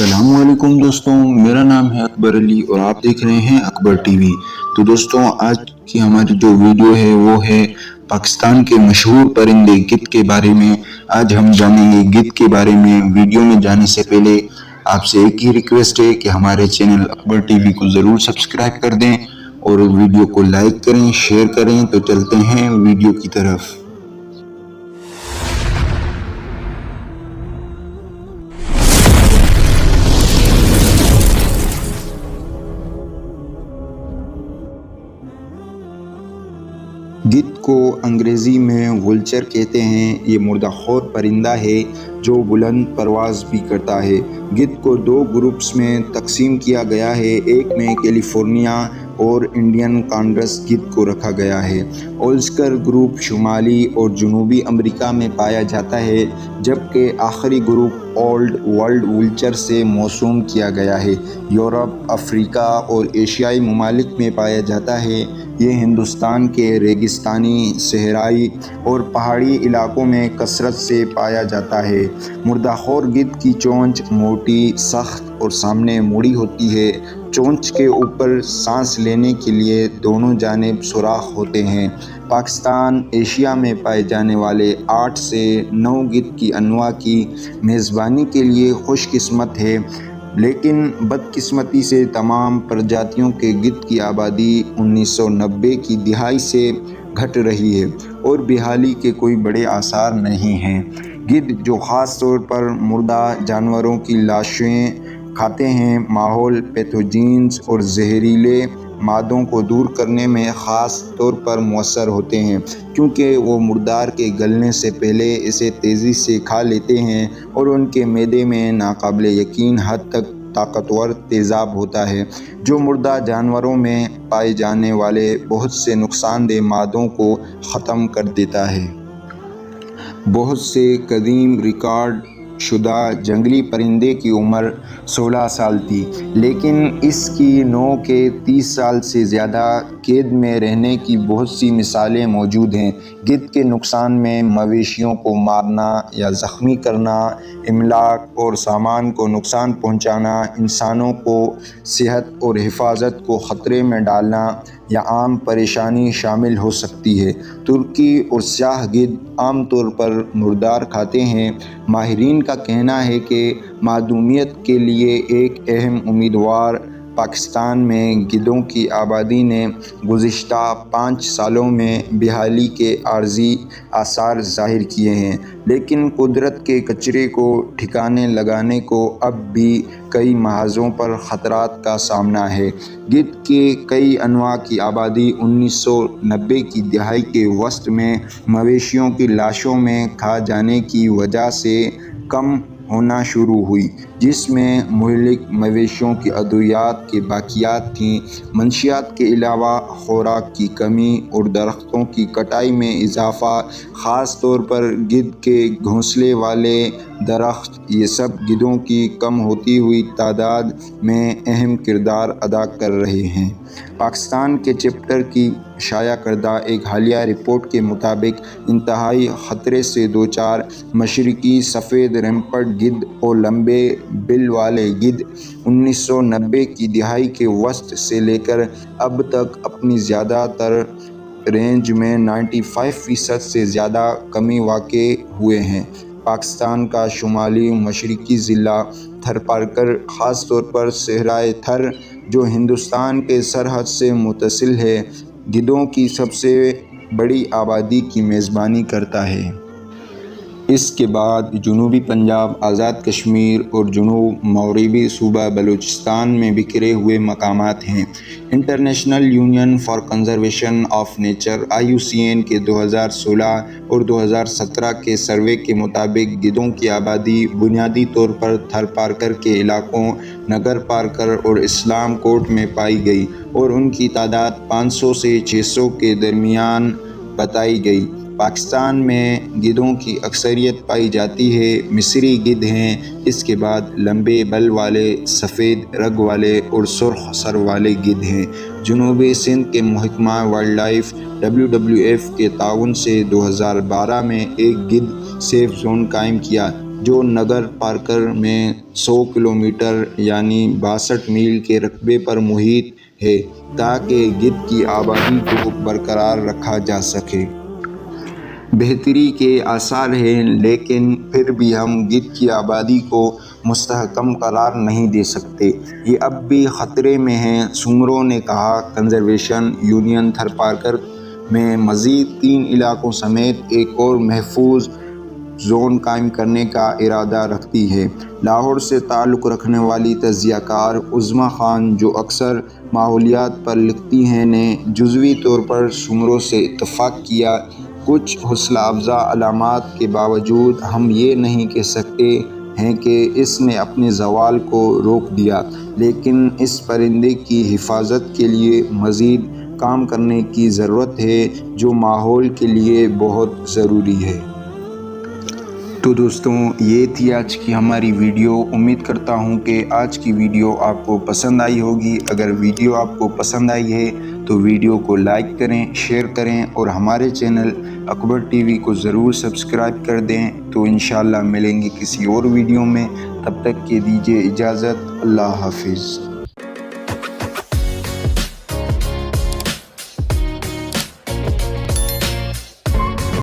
السلام علیکم دوستوں، میرا نام ہے اکبر علی اور آپ دیکھ رہے ہیں اکبر ٹی وی۔ تو دوستوں، آج کی ہماری جو ویڈیو ہے وہ ہے پاکستان کے مشہور پرندے گدھ کے بارے میں۔ آج ہم جانیں گے گدھ کے بارے میں۔ ویڈیو میں جانے سے پہلے آپ سے ایک ہی ریکویسٹ ہے کہ ہمارے چینل اکبر ٹی وی کو ضرور سبسکرائب کر دیں اور ویڈیو کو لائک کریں، شیئر کریں۔ تو چلتے ہیں ویڈیو کی طرف۔ گدھ کو انگریزی میں وولچر کہتے ہیں۔ یہ مردہ خور پرندہ ہے جو بلند پرواز بھی کرتا ہے۔ گدھ کو دو گروپس میں تقسیم کیا گیا ہے۔ ایک میں کیلیفورنیا اور انڈین کانڈرس گدھ کو رکھا گیا ہے۔ اولسکر گروپ شمالی اور جنوبی امریکا میں پایا جاتا ہے، جبکہ آخری گروپ اولڈ ورلڈ وولچر سے موسوم کیا گیا ہے۔ یورپ، افریقہ اور ایشیائی ممالک میں پایا جاتا ہے۔ یہ ہندوستان کے ریگستانی، صحرائی اور پہاڑی علاقوں میں کثرت سے پایا جاتا ہے۔ مردہ خور گدھ کی چونچ موٹی، سخت اور سامنے مڑی ہوتی ہے۔ چونچ کے اوپر سانس لینے کے لیے دونوں جانب سوراخ ہوتے ہیں۔ پاکستان ایشیا میں پائے جانے والے 8 سے 9 گدھ کی انواع کی میزبانی کے لیے خوش قسمت ہے، لیکن بدقسمتی سے تمام پرجاتیوں کے گدھ کی آبادی 1990 کی دہائی سے گھٹ رہی ہے اور بحالی کے کوئی بڑے آثار نہیں ہیں۔ گدھ جو خاص طور پر مردہ جانوروں کی لاشیں کھاتے ہیں، ماحول پیتھوجینز اور زہریلے مادوں کو دور کرنے میں خاص طور پر مؤثر ہوتے ہیں، کیونکہ وہ مردار کے گلنے سے پہلے اسے تیزی سے کھا لیتے ہیں اور ان کے معدے میں ناقابل یقین حد تک طاقتور تیزاب ہوتا ہے، جو مردہ جانوروں میں پائے جانے والے بہت سے نقصان دہ مادوں کو ختم کر دیتا ہے۔ بہت سے قدیم ریکارڈ شدہ جنگلی پرندے کی عمر 16 سال تھی، لیکن اس کی نو کے 30 سال سے زیادہ قید میں رہنے کی بہت سی مثالیں موجود ہیں۔ گدھ کے نقصان میں مویشیوں کو مارنا یا زخمی کرنا، املاک اور سامان کو نقصان پہنچانا، انسانوں کو صحت اور حفاظت کو خطرے میں ڈالنا یا عام پریشانی شامل ہو سکتی ہے۔ ترکی اور سیاہ گدھ عام طور پر مردار کھاتے ہیں۔ ماہرین کا کہنا ہے کہ معدومیت کے لیے ایک اہم امیدوار پاکستان میں گدھوں کی آبادی نے گزشتہ 5 سالوں میں بحالی کے عارضی آثار ظاہر کیے ہیں، لیکن قدرت کے کچرے کو ٹھکانے لگانے کو اب بھی کئی محاذوں پر خطرات کا سامنا ہے۔ گدھ کے کئی انواع کی آبادی 1990 کی دہائی کے وسط میں مویشیوں کی لاشوں میں کھا جانے کی وجہ سے کم ہونا شروع ہوئی، جس میں مہلک مویشیوں کی ادویات کے باقیات تھیں۔ منشیات کے علاوہ خوراک کی کمی اور درختوں کی کٹائی میں اضافہ، خاص طور پر گدھ کے گھونسلے والے درخت، یہ سب گدھوں کی کم ہوتی ہوئی تعداد میں اہم کردار ادا کر رہے ہیں۔ پاکستان کے چیپٹر کی شائع کردہ ایک حالیہ رپورٹ کے مطابق انتہائی خطرے سے دوچار مشرقی سفید ریمپڈ گدھ اور لمبے بل والے گدھ 1990 کی دہائی کے وسط سے لے کر اب تک اپنی زیادہ تر رینج میں 95% سے زیادہ کمی واقع ہوئے ہیں۔ پاکستان کا شمالی مشرقی ضلع تھرپارکر، خاص طور پر صحرائے تھر، جو ہندوستان کے سرحد سے متصل ہے، گدھوں کی سب سے بڑی آبادی کی میزبانی کرتا ہے۔ اس کے بعد جنوبی پنجاب، آزاد کشمیر اور جنوب مغربی صوبہ بلوچستان میں بکھرے ہوئے مقامات ہیں۔ International union for conservation of nature (IUCN) کے 2016 اور 2017 کے سروے کے مطابق گدھوں کی آبادی بنیادی طور پر تھرپارکر کے علاقوں نگر پارکر اور اسلام کوٹ میں پائی گئی اور ان کی تعداد 500 سے 600 کے درمیان بتائی گئی۔ پاکستان میں گدھوں کی اکثریت پائی جاتی ہے مصری گدھ ہیں، اس کے بعد لمبے بل والے، سفید رگ والے اور سرخ سر والے گدھ ہیں۔ جنوبی سندھ کے محکمہ وائلڈ لائف WWF کے تعاون سے 2012 میں ایک گدھ سیف زون قائم کیا جو نگر پارکر میں 100 کلومیٹر یعنی 62 میل کے رقبے پر محیط ہے تاکہ گدھ کی آبادی کو برقرار رکھا جا سکے۔ بہتری کے آثار ہیں، لیکن پھر بھی ہم گدھ کی آبادی کو مستحکم قرار نہیں دے سکتے، یہ اب بھی خطرے میں ہے، سومرو نے کہا۔ کنزرویشن یونین تھرپارکر میں مزید 3 علاقوں سمیت ایک اور محفوظ زون قائم کرنے کا ارادہ رکھتی ہے۔ لاہور سے تعلق رکھنے والی تجزیہ کار عظمیٰ خان، جو اکثر ماحولیات پر لکھتی ہیں، نے جزوی طور پر سومرو سے اتفاق کیا۔ کچھ حوصلہ افزا علامات کے باوجود ہم یہ نہیں کہہ سکتے ہیں کہ اس نے اپنے زوال کو روک دیا، لیکن اس پرندے کی حفاظت کے لیے مزید کام کرنے کی ضرورت ہے، جو ماحول کے لیے بہت ضروری ہے۔ تو دوستوں، یہ تھی آج کی ہماری ویڈیو۔ امید کرتا ہوں کہ آج کی ویڈیو آپ کو پسند آئی ہوگی۔ اگر ویڈیو آپ کو پسند آئی ہے تو ویڈیو کو لائک کریں، شیئر کریں اور ہمارے چینل اکبر ٹی وی کو ضرور سبسکرائب کر دیں۔ تو انشاءاللہ ملیں گے کسی اور ویڈیو میں، تب تک کے دیجیے اجازت۔ اللہ حافظ۔